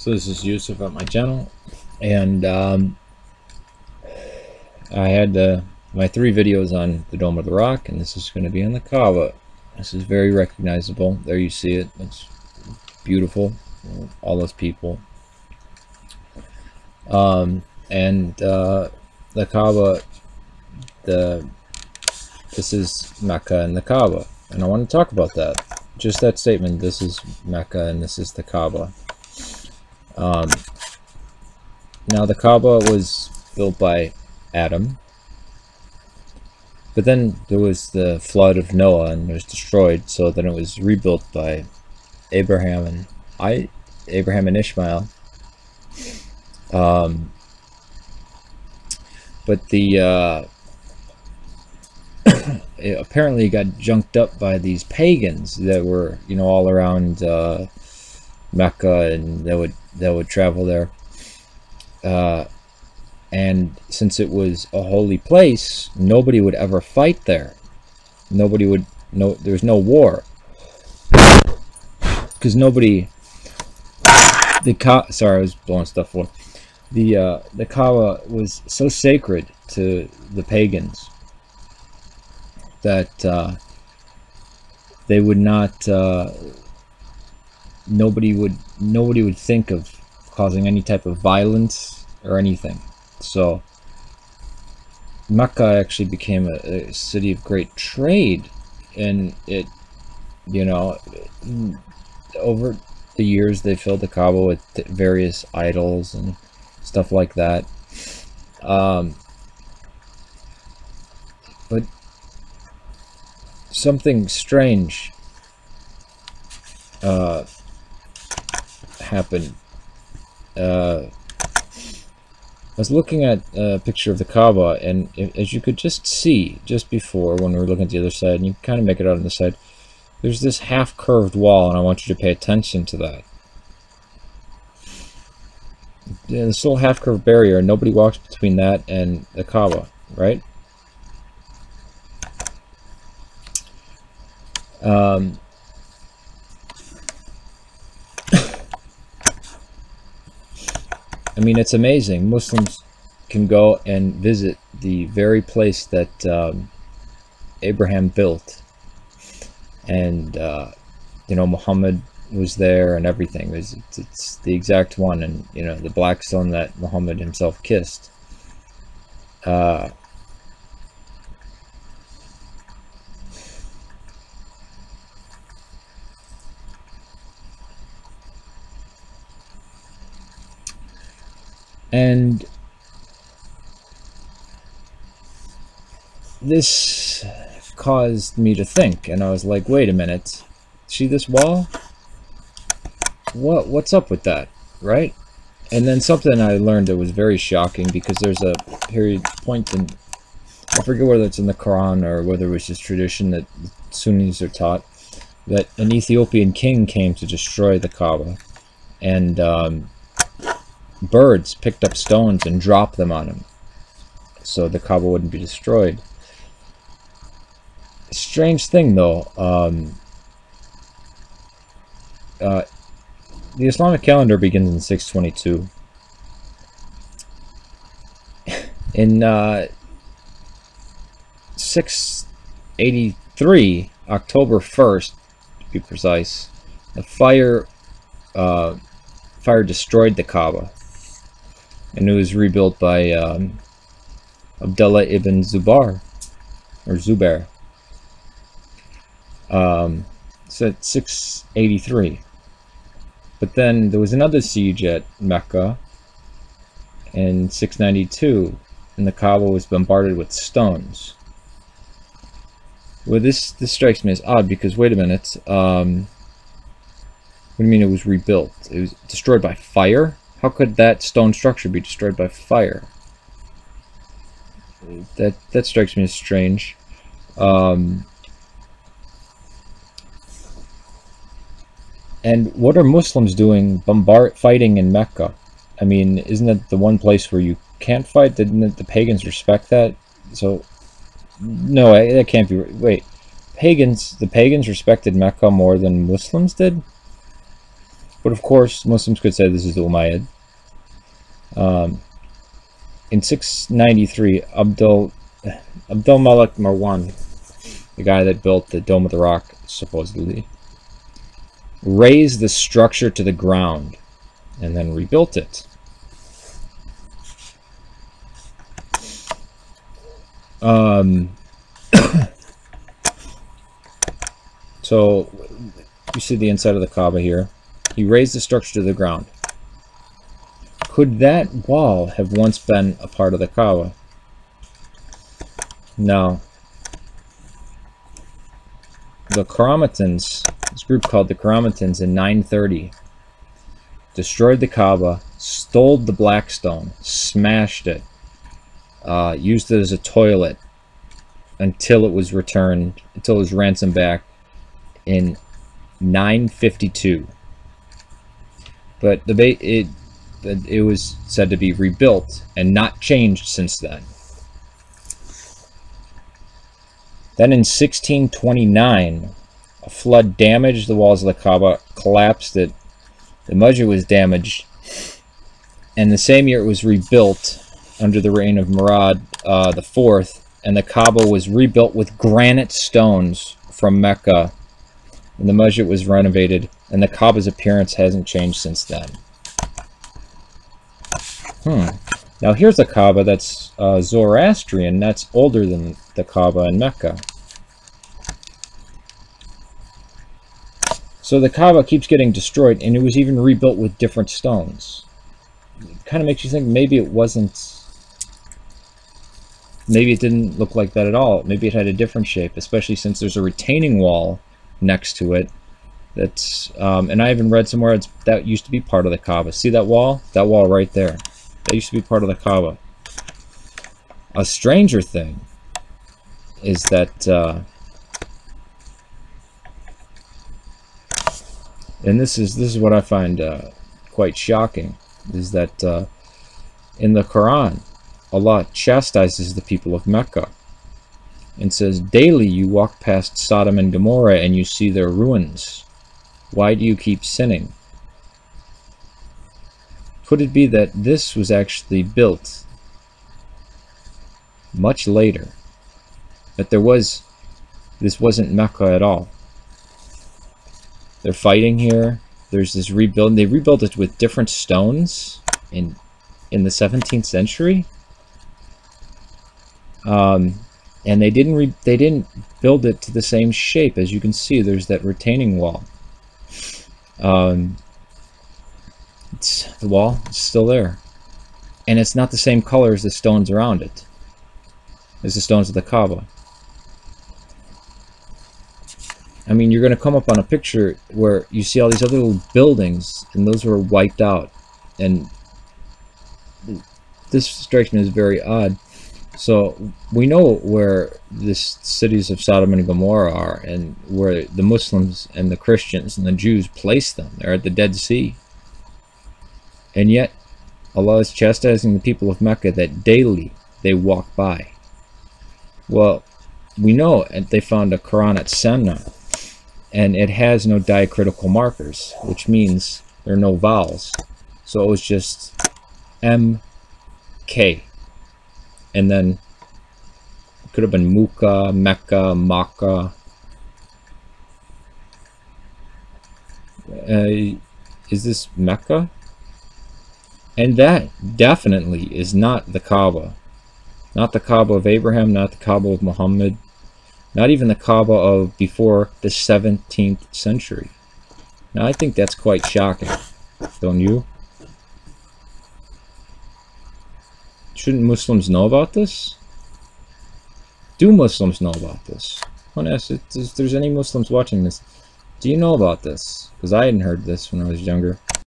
So this is Yusuf at my channel, and I had my 3 videos on the Dome of the Rock, and this is going to be on the Kaaba. This is very recognizable. There you see it. It's beautiful. All those people. And the Kaaba, this is Mecca and the Kaaba, and I want to talk about that. Just that statement. This is Mecca and this is the Kaaba. Now the Kaaba was built by Adam, but then there was the flood of Noah and it was destroyed, so then it was rebuilt by Abraham and Ishmael. But the it apparently got junked up by these pagans that were, you know, all around Mecca, and that would travel there. And since it was a holy place, nobody would ever fight there. Nobody would. No, there's no war because nobody. Sorry, I was blowing stuff for. The Kaaba was so sacred to the pagans that they would not. Nobody would think of causing any type of violence or anything. So Mecca actually became a city of great trade, and it, you know, over the years they filled the Kaaba with various idols and stuff like that. But something strange happened. I was looking at a picture of the Kaaba, and as you could just see just before when we were looking at the other side, and you can kind of make it out on the side, there's this half-curved wall, and I want you to pay attention to that. Yeah, this little half-curved barrier, nobody walks between that and the Kaaba, right? I mean, it's amazing. Muslims can go and visit the very place that Abraham built, and you know, Muhammad was there and everything. It's the exact one, and you know, the black stone that Muhammad himself kissed. And this caused me to think, and I was like, wait a minute, see this wall? What's up with that, right? And then something I learned that was very shocking, because there's a point in, I forget whether it's in the Quran or whether it was just tradition that Sunnis are taught, that an Ethiopian king came to destroy the Kaaba, and birds picked up stones and dropped them on him so the Kaaba wouldn't be destroyed. Strange thing though, the Islamic calendar begins in 622. In 683, October 1st to be precise, a fire destroyed the Kaaba, and it was rebuilt by Abdullah ibn Zubair. So at 683. But then there was another siege at Mecca in 692, and the Kaaba was bombarded with stones. Well, this strikes me as odd, because wait a minute, what do you mean it was rebuilt? It was destroyed by fire? How could that stone structure be destroyed by fire? That strikes me as strange. And what are Muslims doing fighting in Mecca? I mean, isn't that the one place where you can't fight? Didn't the pagans respect that? So, no, that can't be. Wait, the pagans respected Mecca more than Muslims did? But of course, Muslims could say this is the Umayyad. In 693, Abdul Malik Marwan, the guy that built the Dome of the Rock, supposedly, razed the structure to the ground and then rebuilt it. So you see the inside of the Kaaba here. He razed the structure to the ground. Could that wall have once been a part of the Kaaba? No. The Karamatans, this group called the Karamatans in 930, destroyed the Kaaba, stole the black stone, smashed it, used it as a toilet until it was returned, until it was ransomed back in 952. But it was said to be rebuilt and not changed since then. Then in 1629, a flood damaged the walls of the Kaaba, collapsed it. The Masjid was damaged, and the same year it was rebuilt under the reign of Murad IV, and the Kaaba was rebuilt with granite stones from Mecca, and the Masjid was renovated, and the Kaaba's appearance hasn't changed since then. Now here's a Kaaba that's Zoroastrian, that's older than the Kaaba in Mecca. So the Kaaba keeps getting destroyed, and it was even rebuilt with different stones. It kind of makes you think maybe it wasn't, maybe it didn't look like that at all. Maybe it had a different shape, especially since there's a retaining wall next to it. That's and I even read somewhere that used to be part of the Kaaba. See that wall? That wall right there. That used to be part of the Kaaba. A stranger thing is that, and this is what I find quite shocking, is that in the Quran, Allah chastises the people of Mecca and says, daily you walk past Sodom and Gomorrah and you see their ruins. Why do you keep sinning? Could it be that this was actually built much later? That this wasn't Mecca at all. They're fighting here. There's this rebuild. They rebuilt it with different stones in the 17th century. And they didn't build it to the same shape. As you can see, there's that retaining wall. The wall is still there, and it's not the same color as the stones around it, as the stones of the Kaaba. I mean, you're going to come up on a picture where you see all these other little buildings, and those were wiped out, and this strikes me as very odd. So we know where the cities of Sodom and Gomorrah are, and where the Muslims and the Christians and the Jews placed them. They're at the Dead Sea. And yet, Allah is chastising the people of Mecca that daily they walk by. Well, we know they found a Quran at Senna, and it has no diacritical markers, which means there are no vowels. So it was just M-K. And then it could have been Muka, Mecca, Makkah. Is this Mecca? And that definitely is not the Kaaba. Not the Kaaba of Abraham, not the Kaaba of Muhammad, not even the Kaaba of before the 17th century. Now I think that's quite shocking, don't you? Shouldn't Muslims know about this? Do Muslims know about this? I want to ask if there's any Muslims watching this. Do you know about this? Because I hadn't heard this when I was younger.